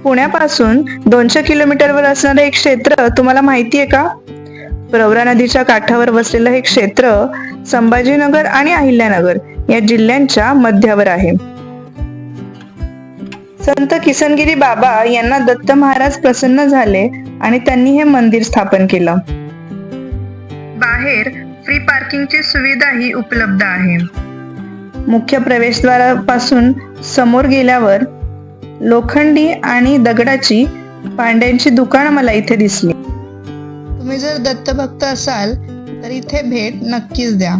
पुण्यापासून 200 किलोमीटरवर असणारे एक क्षेत्र तुम्हाला माहिती आहे का? प्रवरा नदीच्या काठावर वसलेलं हे क्षेत्र संभाजीनगर आणि अहिल्यानगर या जिल्ह्यांच्या मध्यावर आहे. संत किसनगिरी बाबा यांना दत्त महाराज प्रसन्न झाले आणि त्यांनी हे मंदिर स्थापन केलं. बाहेर फ्री पार्किंगची सुविधाही उपलब्ध आहे. मुख्य प्रवेशद्वारापासून समोर गेल्यावर लोखंडी आणि दगडाची भांड्यांची दुकानं मला इथे दिसली. तुम्ही जर दत्तभक्त असाल तर इथे भेट नक्कीच द्या.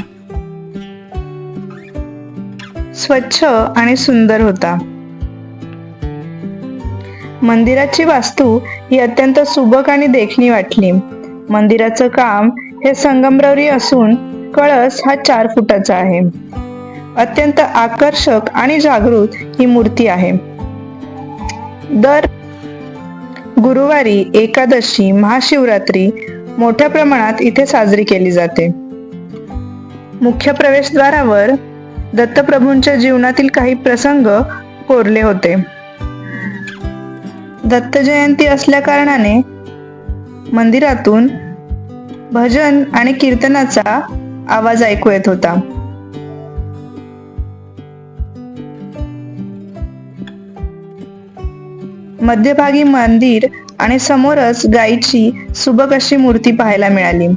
स्वच्छ आणि सुंदर होता. मंदिराची वास्तू ही अत्यंत सुबक आणि देखणी वाटली. मंदिराचं काम हे संगमरवरी असून कळस हा 4 फुटाचा आहे. अत्यंत आकर्षक आणि जागृत ही मूर्ती आहे. दर गुरुवारी, एकादशी, महाशिवरात्री मोठ्या प्रमाणात इथे साजरी केली जाते. मुख्य प्रवेशद्वारावर दत्तप्रभूंच्या जीवनातील काही प्रसंग कोरले होते. दत्त जयंती असल्या कारणाने मंदिरातून भजन आणि कीर्तनाचा आवाज ऐकू येत होता. मध्यभागी मंदिर आणि समोरच गायीची सुबक अशी मूर्ती पाहायला मिळाली.